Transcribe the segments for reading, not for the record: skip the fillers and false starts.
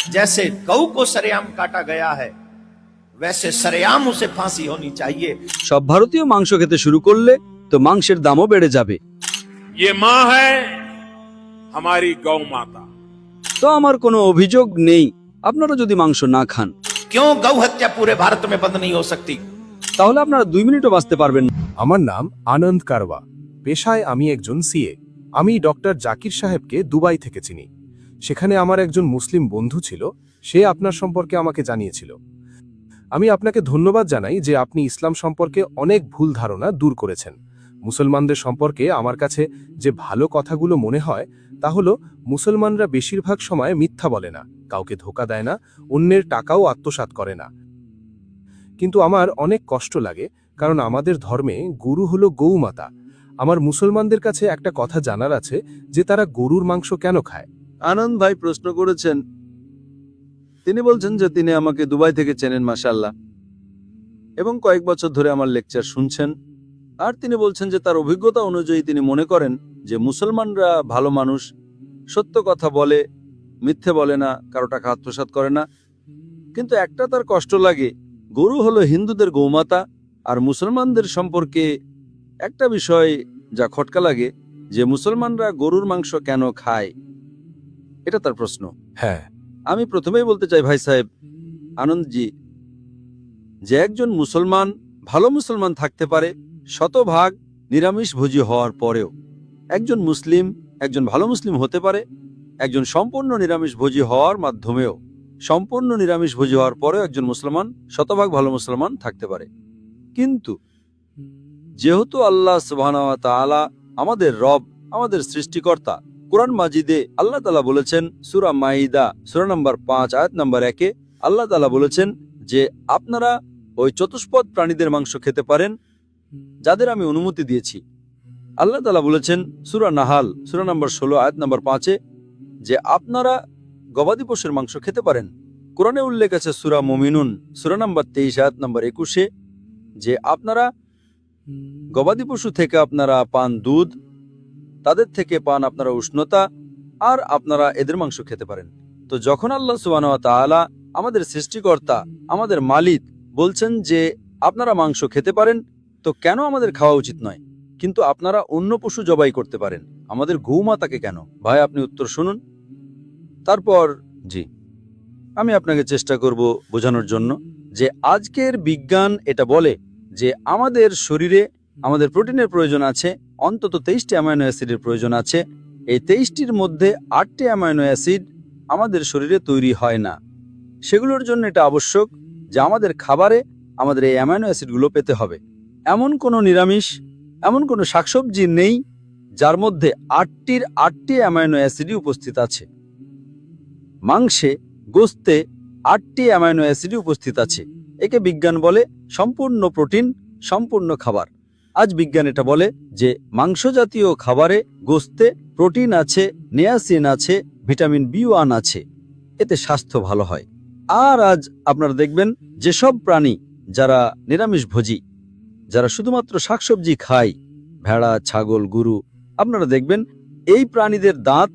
जैसे गऊ को सरेआम काटा गया है वैसे सरेआम उसे फांसी होनी चाहिए। সব ভারতীয় মাংস খেতে শুরু করলে তো মাংসের দামও বেড়ে যাবে। ये माँ है हमारी गौ माता। তো আমার কোনো অভিযোগ নেই আপনারা যদি মাংস না খান। क्यों गौ हत्या पूरे भारत में बंद नहीं हो सकती? তাহলে আপনারা 2 মিনিটও বাঁচতে পারবেন না। আমার নাম আনন্দ কারওয়া, পেশায় আমি একজন সিএ। আমি ডক্টর জাকির সাহেবকে দুবাই থেকে চিনি। সেখানে আমার একজন মুসলিম বন্ধু ছিল, সে আপনার সম্পর্কে আমাকে জানিয়েছিল। আমি আপনাকে ধন্যবাদ জানাই যে আপনি ইসলাম সম্পর্কে অনেক ভুল ধারণা দূর করেছেন। মুসলমানদের সম্পর্কে আমার কাছে যে ভালো কথাগুলো মনে হয় তা হলো মুসলমানরা বেশিরভাগ সময় মিথ্যা বলে না, কাউকে ধোঁকা দেয় না, অন্যের টাকাও আত্মসাৎ করে না। কিন্তু আমার অনেক কষ্ট লাগে, কারণ আমাদের ধর্মে গরু হলো গৌমাতা। আমার মুসলমানদের কাছে একটা কথা জানার আছে যে তারা গরুর মাংস কেন খায়। আনন্দ ভাই প্রশ্ন করেছেন, তিনি বলছেন যে তিনি আমাকে দুবাই থেকে চেনেন মাশাআল্লাহ, এবং কয়েক বছর ধরে আমার লেকচার শুনছেন। আর তিনি বলছেন যে তার অভিজ্ঞতা অনুযায়ী তিনি মনে করেন যে মুসলমানরা ভালো মানুষ, সত্য কথা বলে, মিথ্যে বলে না, কারো টাকা আত্মসাৎ করে না। কিন্তু একটা তার কষ্ট লাগে, গরু হলো হিন্দুদের গৌমাতা, আর মুসলমানদের সম্পর্কে একটা বিষয় যা খটকা লাগে যে মুসলমানরা গরুর মাংস কেন খায়, এটা তার প্রশ্ন। হ্যাঁ, আমি প্রথমেই বলতে চাই ভাই সাহেব আনন্দজি, যে একজন মুসলমান ভালো মুসলমান থাকতে পারে শতভাগ নিরামিষ ভোজী হওয়ার পরেও। একজন মুসলিম একজন ভালো মুসলিম হতে পারে একজন সম্পূর্ণ নিরামিষ ভোজী হওয়ার মাধ্যমেও। সম্পূর্ণ নিরামিষ ভোজী হওয়ার পরেও একজন মুসলমান শতভাগ ভালো মুসলমান থাকতে পারে। কিন্তু যেহেতু আল্লাহ সুবহানাহু ওয়া তাআলা আমাদের রব, আমাদের সৃষ্টিকর্তা, কোরআন মাজিদে আল্লাহ তাআলা বলেছেন, সূরা মাইদা সূরা নম্বর 5 আয়াত নম্বর 1-এ আল্লাহ তাআলা বলেছেন যে আপনারা ওই চতুষ্পদ প্রাণীদের মাংস খেতে পারেন যাদের আমি অনুমতি দিয়েছি। আল্লাহ তাআলা বলেছেন সূরা নাহাল সূরা নম্বর 16 আয়াত নম্বর 5-এ যে আপনারা গবাদি পশুর মাংস খেতে পারেন। কোরআনে উল্লেখ আছে সূরা মুমিনুন সূরা নম্বর 23 আয়াত নম্বর 21-এ যে আপনারা গবাদি পশু থেকে আপনারা পান দুধ, তাদের থেকে পান আপনারা উষ্ণতা, আর আপনারা এদের মাংস খেতে পারেন। তো যখন আল্লাহ সুবহানাহু ওয়া তাআলা আমাদের সৃষ্টিকর্তা, আমাদের মালিক বলছেন যে আপনারা মাংস খেতে পারেন, তো কেন আমাদের খাওয়া উচিত নয়? কিন্তু আপনারা অন্য পশু জবাই করতে পারেন, আমাদের গৌমাতাকে কেন? ভাই আপনি উত্তর শুনুন। তারপর জি আমি আপনাকে চেষ্টা করব বোঝানোর জন্য যে আজকের বিজ্ঞান এটা বলে যে আমাদের শরীরে আমাদের প্রোটিনের প্রয়োজন আছে, অন্তত 23টি অ্যামাইনো অ্যাসিডের প্রয়োজন আছে। এই 23টির মধ্যে 8টি অ্যামাইনো অ্যাসিড আমাদের শরীরে তৈরি হয় না। সেগুলোর জন্য এটা আবশ্যক যে আমাদের খাবারে আমাদের এই অ্যামাইনো অ্যাসিডগুলো পেতে হবে। এমন কোনো নিরামিষ, এমন কোনো শাকসবজি নেই যার মধ্যে 8টির 8টি অ্যামাইনো অ্যাসিডই উপস্থিত আছে। মাংসে, গোস্তে 8টি অ্যামাইনো অ্যাসিডই উপস্থিত আছে। একে বিজ্ঞান বলে সম্পূর্ণ প্রোটিন, সম্পূর্ণ খাবার। আজ বিজ্ঞান এটা বলে যে মাংস জাতীয় খাবারে, গোস্তে প্রোটিন আছে, নিয়াসিন আছে, ভিটামিন B1 আছে, এতে স্বাস্থ্য ভালো হয়। আর আজ আপনারা দেখবেন যেসব প্রাণী যারা নিরামিষ ভোজী, যারা শুধুমাত্র শাকসবজি খায়, ভেড়া, ছাগল, গরু, আপনারা দেখবেন এই প্রাণীদের দাঁত,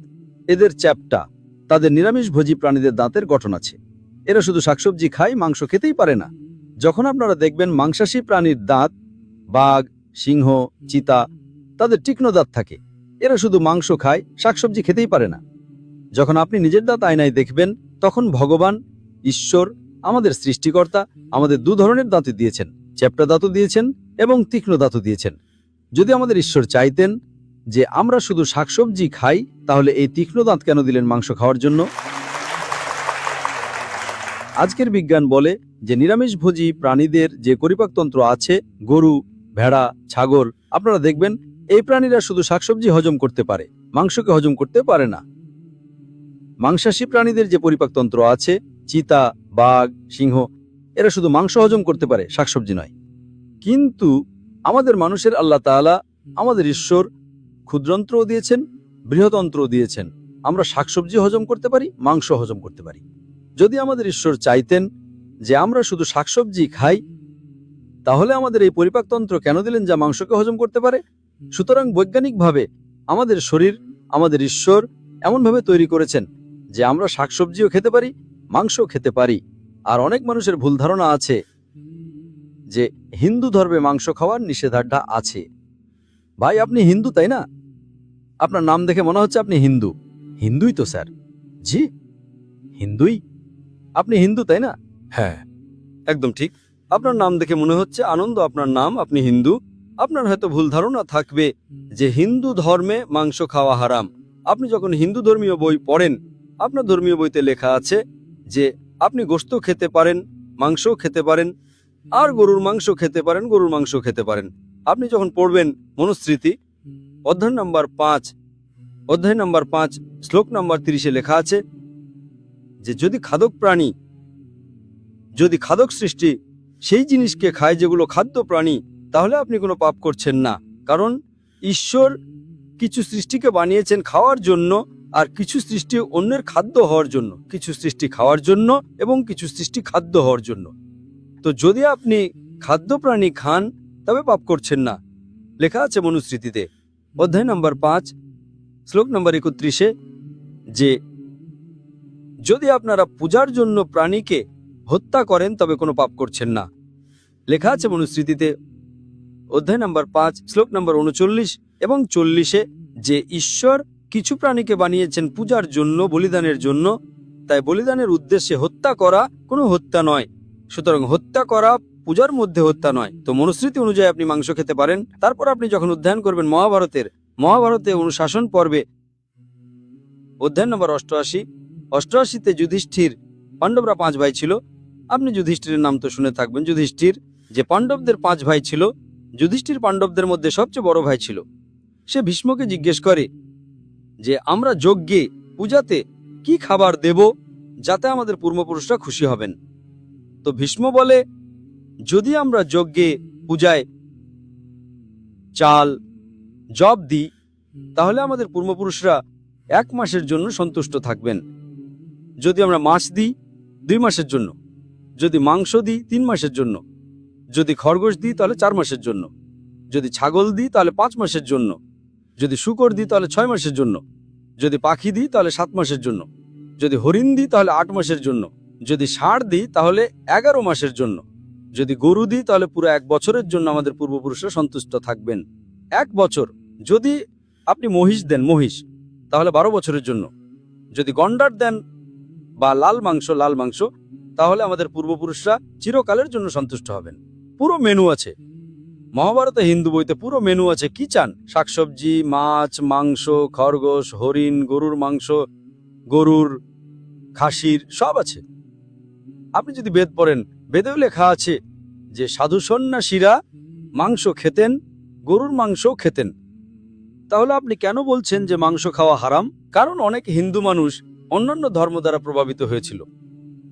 এদের চ্যাপ্টা, তাদের নিরামিষ ভোজী প্রাণীদের দাঁতের গঠন আছে। এরা শুধু শাকসবজি খায়, মাংস খেতেই পারে না। যখন আপনারা দেখবেন মাংসাশী প্রাণীর দাঁত, বাঘ, সিংহ, চিতা, তাদের তীক্ষ্ণ দাঁত থাকে। এরা শুধু মাংস খায়, শাকসবজি খেতেই পারে না। যখন আপনি নিজের দাঁত আয়নায় দেখবেন, তখন ভগবান, ঈশ্বর, আমাদের সৃষ্টিকর্তা আমাদের 2 ধরনের দাঁতই দিয়েছেন, চ্যাপ্টা দাঁতও দিয়েছেন এবং তীক্ষ্ণ দাঁতও দিয়েছেন। যদি আমাদের ঈশ্বর চাইতেন যে আমরা শুধু শাকসবজি খাই, তাহলে এই তীক্ষ্ণ দাঁত কেন দিলেন মাংস খাওয়ার জন্য? আজকের বিজ্ঞান বলে যে নিরামিষভোজী প্রাণীদের যে পরিপাকতন্ত্র আছে, গরু, ভেড়া, ছাগল, আপনারা দেখবেন এই প্রাণীরা শুধু শাকসবজি হজম করতে পারে, মাংসকে হজম করতে পারে না। মাংসাশী প্রাণীদের যে পরিপাকতন্ত্র আছে, চিতা, বাঘ, সিংহ, এরা শুধু মাংস হজম করতে পারে, শাকসবজি নয়। কিন্তু আমাদের মানুষের আল্লাহ তাআলা, আমাদের ঈশ্বর ক্ষুদ্রন্ত্রও দিয়েছেন, বৃহতন্ত্রও দিয়েছেন। আমরা শাকসবজি হজম করতে পারি, মাংস হজম করতে পারি। যদি আমাদের ঈশ্বর চাইতেন যে আমরা শুধু শাকসবজি খাই, তাহলে আমাদের এই পরিপাকতন্ত্র কেন দিলেন যা মাংসকে হজম করতে পারে? সুতরাং বৈজ্ঞানিকভাবে আমাদের শরীর, আমাদের ঈশ্বর এমনভাবে তৈরি করেছেন যে আমরা শাকসবজিও খেতে পারি, মাংস খেতে পারি। আর অনেক মানুষের ভুল ধারণা আছে যে হিন্দু ধর্মে মাংস খাওয়ার নিষেধাজ্ঞা আছে। ভাই, আপনি হিন্দু তাই না? আপনার নাম দেখে মনে হচ্ছে আপনি হিন্দু। হিন্দুই তো স্যার। জি, হিন্দুই। আপনি হিন্দু তাই না? হ্যাঁ। একদম ঠিক। আপনার নাম দেখে মনে হচ্ছে আনন্দ আপনার নাম, আপনি হিন্দু। আপনার হয়তো ভুল ধারণা থাকবে যে হিন্দু ধর্মে মাংস খাওয়া হারাম। আপনি যখন হিন্দু ধর্মীয় বই পড়েন, আপনার ধর্মীয় বইতে লেখা আছে যে আপনি গোশত খেতে পারেন, মাংসও খেতে পারেন, আর গরুর মাংস খেতে পারেন, গরুর মাংস খেতে পারেন। আপনি যখন পড়বেন মনুস্মৃতি অধ্যায় নাম্বার 5 শ্লোক নাম্বার 30 লেখা আছে যে যদি খাদক সৃষ্টি সেই জিনিসকে খায় যেগুলো খাদ্য প্রাণী, তাহলে আপনি কোনো পাপ করছেন না। কারণ ঈশ্বর কিছু সৃষ্টিকে বানিয়েছেন খাওয়ার জন্য, আর কিছু সৃষ্টি অন্যের খাদ্য হওয়ার জন্য। কিছু সৃষ্টি খাওয়ার জন্য এবং কিছু সৃষ্টি খাদ্য হওয়ার জন্য। তো যদি আপনি খাদ্য প্রাণী খান তবে পাপ করছেন না। লেখা আছে মনুস্মৃতিতে অধ্যায় নাম্বার 5 শ্লোক নাম্বার 31 যে যদি আপনারা পূজার জন্য প্রাণীকে হত্যা করেন তবে কোনো পাপ করছেন না। লেখা আছে মনুস্মৃতিতে অধ্যায় নাম্বার 5 শ্লোক নাম্বার 39 এবং 40 যে ঈশ্বর কিছু প্রাণীকে বানিয়েছেন পূজার জন্য, বলিদানের জন্য। তাই বলিদানের উদ্দেশ্যে হত্যা করা কোনো হত্যা নয়। সুতরাং হত্যা করা পূজার মধ্যে হত্যা নয়। তো মনুস্মৃতি অনুযায়ী আপনি মাংস খেতে পারেন। তারপর আপনি যখন অধ্যয়ন করবেন মহাভারতে অনুশাসন পর্বে অধ্যায় নম্বর 88 যুধিষ্ঠির, পাণ্ডবরা 5 ভাই ছিল। আপনি যুধিষ্ঠিরের নাম তো শুনে থাকবেন। যুধিষ্ঠির যে পাণ্ডবদের 5 ভাই ছিল, যুধিষ্ঠির পাণ্ডবদের মধ্যে সবচেয়ে বড় ভাই ছিল। সে ভীষ্মকে জিজ্ঞেস করে যে আমরা যজ্ঞে পূজাতে কি খাবার দেব যাতে আমাদের পূর্বপুরুষরা খুশি হবেন। তো ভীষ্ম বলে যদি আমরা যজ্ঞে পূজায় চাল জব দিই তাহলে আমাদের পূর্বপুরুষরা 1 মাসের জন্য সন্তুষ্ট থাকবেন। যদি আমরা মাছ দিই 2 মাসের জন্য, যদি মাংস দিই 3 মাসের জন্য, যদি খরগোশ দিই তাহলে 4 মাসের জন্য, যদি ছাগল দিই তাহলে 5 মাসের জন্য, যদি শূকর দিই তাহলে 6 মাসের জন্য, যদি পাখি দিই তাহলে 7 মাসের জন্য, যদি হরিণ দিই তাহলে 8 মাসের জন্য, যদি ষাঁড় দিই তাহলে 11 মাসের জন্য, যদি গরু দিই তাহলে পুরো 1 বছরের জন্য আমাদের পূর্বপুরুষরা সন্তুষ্ট থাকবেন। 1 বছর। যদি আপনি মহিষ দেন তাহলে 12 বছরের জন্য, যদি গন্ডার দেন বা লাল মাংস তাহলে আমাদের পূর্বপুরুষরা চিরকালের জন্য সন্তুষ্ট হবেন। পুরো মেনু আছে মহাভারতে, হিন্দু বইতে পুরো মেনু আছে। কি চান? শাকসবজি, মাছ, মাংস, খরগোশ, হরিণ, গরুর মাংস, গরুর, খাসির সব আছে। আপনি যদি বেদ পড়েন, বেদেও লেখা আছে যে সাধু সন্ন্যাসীরা মাংস খেতেন, গরুর মাংসও খেতেন। তাহলে আপনি কেন বলছেন যে মাংস খাওয়া হারাম? কারণ অনেক হিন্দু মানুষ অন্যান্য ধর্ম দ্বারা প্রভাবিত হয়েছিল।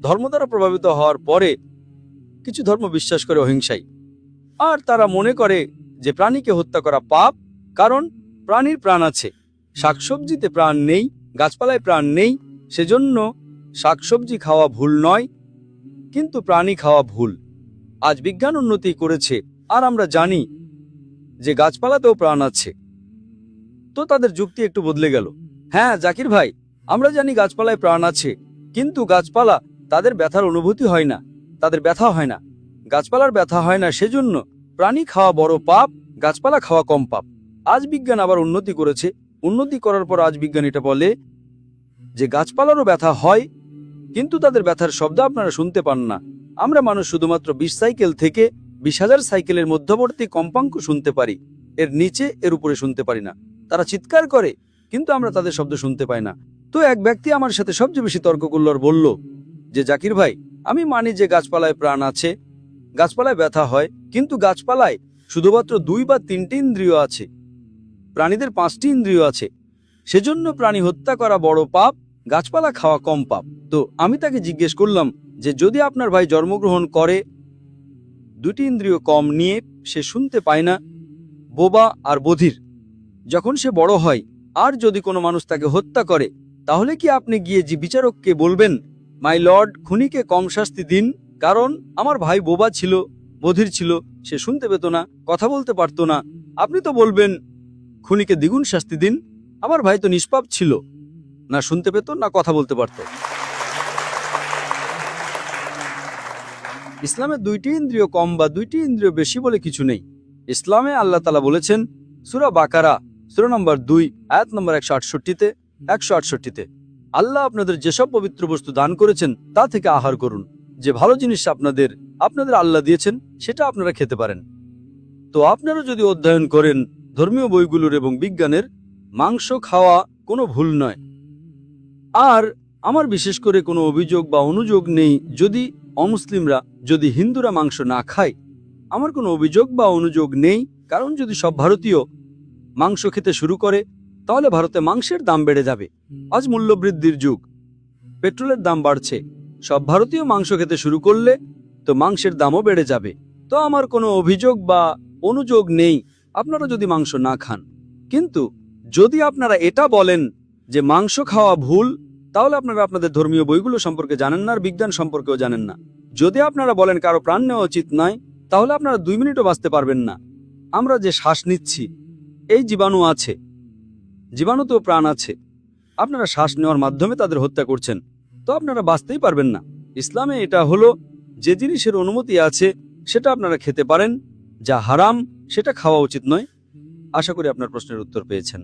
ধর্ম দ্বারা প্রভাবিত হওয়ার পরে কিছু ধর্ম বিশ্বাস করে অহিংসাই, আর তারা মনে করে যে প্রাণীকে হত্যা করা পাপ, কারণ প্রাণীর প্রাণ আছে। শাকসবজিতে প্রাণ নেই, গাছপালায় প্রাণ নেই, সেজন্য শাকসবজি খাওয়া ভুল নয়, কিন্তু প্রাণী খাওয়া ভুল। আজ বিজ্ঞান উন্নতি করেছে আর আমরা জানি যে গাছপালাতেও প্রাণ আছে। তো তাদের যুক্তি একটু বদলে গেল। হ্যাঁ জাকির ভাই, আমরা জানি গাছপালায় প্রাণ আছে, কিন্তু গাছপালা তাদের ব্যথার অনুভূতি হয় না, তাদের ব্যথা হয় না, গাছপালার ব্যথা হয় না, সেজন্য প্রাণী খাওয়া বড় পাপ, গাছপালা খাওয়া কম পাপ। আজ বিজ্ঞান আবার উন্নতি করেছে। উন্নতি করার পর আজ বিজ্ঞান এটা বলে যে গাছপালারও ব্যথা হয়, কিন্তু তাদের ব্যথার শব্দ আপনারা শুনতে পান না। আমরা মানুষ শুধুমাত্র 20 সাইকেল থেকে 20,000 সাইকেলের মধ্যবর্তী কম্পাঙ্ক শুনতে পারি, এর নিচে এর উপরে শুনতে পারি না। তারা চিৎকার করে, কিন্তু আমরা তাদের শব্দ শুনতে পাই না। তো এক ব্যক্তি আমার সাথে সবচেয়ে বেশি তর্ক করল আর বলল যে জাকির ভাই, আমি মানি যে গাছপালায় প্রাণ আছে, গাছপালায় ব্যথা হয়, কিন্তু গাছপালায় শুধুমাত্র 2 বা 3টি ইন্দ্রিয় আছে, প্রাণীদের 5টি ইন্দ্রিয় আছে। সেজন্য প্রাণী হত্যা করা বড় পাপ, গাছপালা খাওয়া কম পাপ। তো আমি তাকে জিজ্ঞেস করলাম যে যদি আপনার ভাই জন্মগ্রহণ করে 2টি ইন্দ্রিয় কম নিয়ে, সে শুনতে পায় না, বোবা আর বধির, যখন সে বড় হয় আর যদি কোনো মানুষ তাকে হত্যা করে, তাহলে কি আপনি গিয়ে যে বিচারককে বলবেন মাই লর্ড, খুনিকে কম শাস্তি দিন, কারণ আমার ভাই বোবা ছিল, বধির ছিল, সে শুনতে পেত না, কথা বলতে পারত না? আপনি তো বলবেন খুনিকে দ্বিগুণ শাস্তি দিন, আমার ভাই তো নিষ্পাপ ছিল, না শুনতে পেত না কথা বলতে পারত। ইসলামে 2টি ইন্দ্রিয় কম বা 2টি ইন্দ্রিয় বেশি বলে কিছু নেই। ইসলামে আল্লাহ তাআলা বলেছেন সূরা বাকারা সূরা নম্বর 2 আয়াত নম্বর 168তে আল্লাহ আপনাদের যেসব পবিত্র বস্তু দান করেছেন তা থেকে আহার করুন। যে ভালো জিনিস আপনাদের আল্লাহ দিয়েছেন সেটা আপনারা খেতে পারেন। তো আপনারা যদি অধ্যয়ন করেন ধর্মীয় বইগুলোর এবং বিজ্ঞানের, মাংস খাওয়া কোনো ভুল নয়। আর আমার বিশেষ করে কোনো অভিযোগ বা অনুযোগ নেই যদি অমুসলিমরা, যদি হিন্দুরা মাংস না খায়। আমার কোনো অভিযোগ বা অনুযোগ নেই, কারণ যদি সব ভারতীয় মাংস খেতে শুরু করে তাহলে ভারতে মাংসের দাম বেড়ে যাবে। আজ মূল্যবৃদ্ধির যুগ, পেট্রোলের দাম বাড়ছে, সব ভারতীয় মাংস খেতে শুরু করলে তো মাংসের দামও বেড়ে যাবে। তো আমার কোনো অভিযোগ বা অনুযোগ নেই আপনারা যদি মাংস না খান। কিন্তু যদি আপনারা এটা বলেন যে মাংস খাওয়া ভুল, তাহলে আপনারা আপনাদের ধর্মীয় বইগুলো সম্পর্কে জানেন না আর বিজ্ঞান সম্পর্কেও জানেন না। যদি আপনারা বলেন কারো প্রাণ নেওয়া উচিত নয়, তাহলে আপনারা 2 মিনিটও বাঁচতে পারবেন না। আমরা যে শ্বাস নিচ্ছি, এই জীবাণু আছে, জীবাণুতেও প্রাণ আছে। আপনারা শ্বাস নেওয়ার মাধ্যমে তাদের হত্যা করছেন, তো আপনারা বাঁচতেই পারবেন না। ইসলামে এটা হলো যে জিনিসের অনুমতি আছে সেটা আপনারা খেতে পারেন, যা হারাম সেটা খাওয়া উচিত নয়। আশা করি আপনার প্রশ্নের উত্তর পেয়েছেন।